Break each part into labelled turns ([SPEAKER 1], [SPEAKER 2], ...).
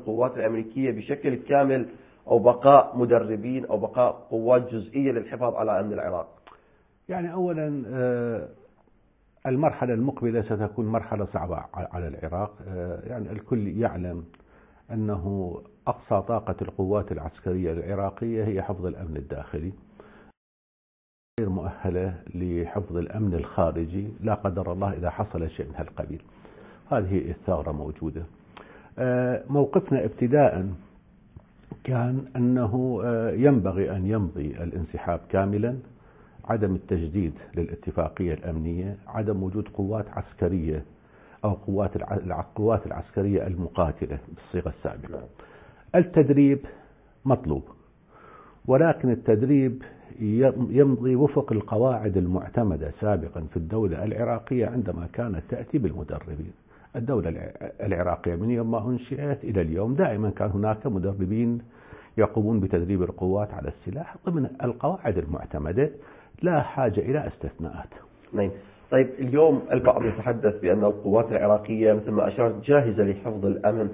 [SPEAKER 1] القوات الأمريكية بشكل كامل أو بقاء مدربين أو بقاء قوات جزئية للحفاظ على أمن العراق؟
[SPEAKER 2] يعني أولا المرحلة المقبلة ستكون مرحلة صعبة على العراق. يعني الكل يعلم أنه أقصى طاقة القوات العسكرية العراقية هي حفظ الأمن الداخلي، غير مؤهلة لحفظ الأمن الخارجي لا قدر الله إذا حصل شيء من هالقبيل. هذه الثغرة موجودة. موقفنا ابتداء كان أنه ينبغي أن يمضي الانسحاب كاملا، عدم التجديد للاتفاقية الأمنية، عدم وجود قوات عسكرية أو القوات العسكرية المقاتلة بالصيغة السابقة. التدريب مطلوب، ولكن التدريب يمضي وفق القواعد المعتمدة سابقا في الدولة العراقية عندما كانت تأتي بالمدربين. الدولة العراقية من يوم ما أنشئت إلى اليوم دائما كان هناك مدربين يقومون بتدريب القوات على السلاح ضمن القواعد المعتمدة، لا حاجة إلى استثناءات.
[SPEAKER 1] نعم. طيب اليوم البعض يتحدث بأن القوات العراقية مثل ما أشرت جاهزة لحفظ الأمن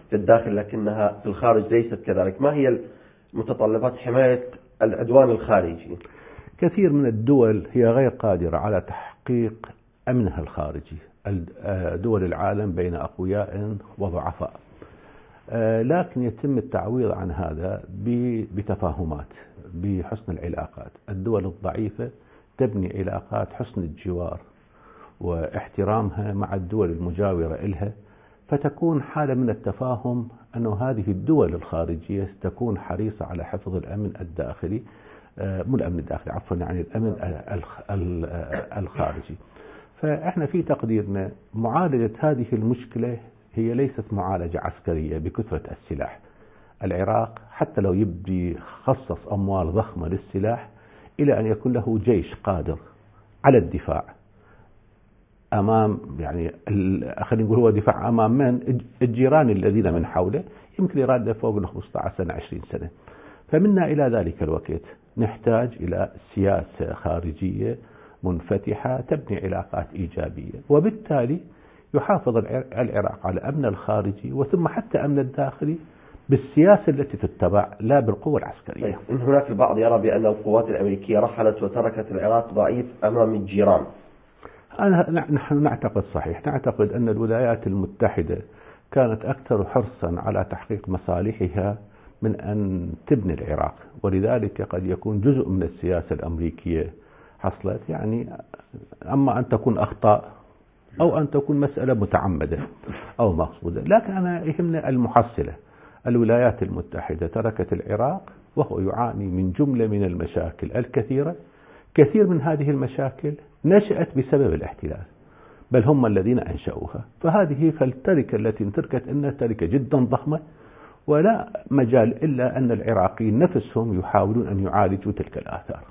[SPEAKER 1] في الداخل، لكنها في الخارج ليست كذلك. ما هي متطلبات حماية العدوان الخارجي؟
[SPEAKER 2] كثير من الدول هي غير قادرة على تحقيق أمنها الخارجي. دول العالم بين أقوياء وضعفاء، لكن يتم التعويض عن هذا بتفاهمات، بحسن العلاقات. الدول الضعيفة تبني علاقات حسن الجوار واحترامها مع الدول المجاورة إلها، فتكون حالة من التفاهم أن هذه الدول الخارجية تكون حريصة على حفظ الأمن الداخلي، مو الأمن الداخلي عفوا، يعني الأمن الخارجي. فإحنا في تقديرنا معالجة هذه المشكلة هي ليست معالجة عسكرية بكثرة السلاح. العراق حتى لو يبدي خصص أموال ضخمة للسلاح، إلى أن يكون له جيش قادر على الدفاع أمام، يعني خلينا نقول هو دفاع أمام من؟ الجيران الذين من حوله، يمكن يراد فوق 15 سنة 20 سنة. فمنا إلى ذلك الوقت نحتاج إلى سياسة خارجية منفتحة تبني علاقات إيجابية، وبالتالي يحافظ العراق على أمن الخارجي وثم حتى أمن الداخلي بالسياسة التي تتبع لا بالقوة العسكرية.
[SPEAKER 1] هناك البعض يرى بأن القوات الأمريكية رحلت وتركت العراق ضعيف أمام الجيران.
[SPEAKER 2] نحن نعتقد صحيح، نعتقد أن الولايات المتحدة كانت أكثر حرصا على تحقيق مصالحها من أن تبني العراق، ولذلك قد يكون جزء من السياسة الأمريكية حصلت، يعني أما أن تكون أخطاء أو أن تكون مسألة متعمدة أو مقصودة. لكن أنا يهمنا المحصلة. الولايات المتحدة تركت العراق وهو يعاني من جملة من المشاكل الكثيرة. كثير من هذه المشاكل نشأت بسبب الاحتلال، بل هم الذين أنشأوها. فهذه فالتركة التي تركت أنها تركة جدا ضخمة، ولا مجال إلا أن العراقيين نفسهم يحاولون أن يعالجوا تلك الآثار.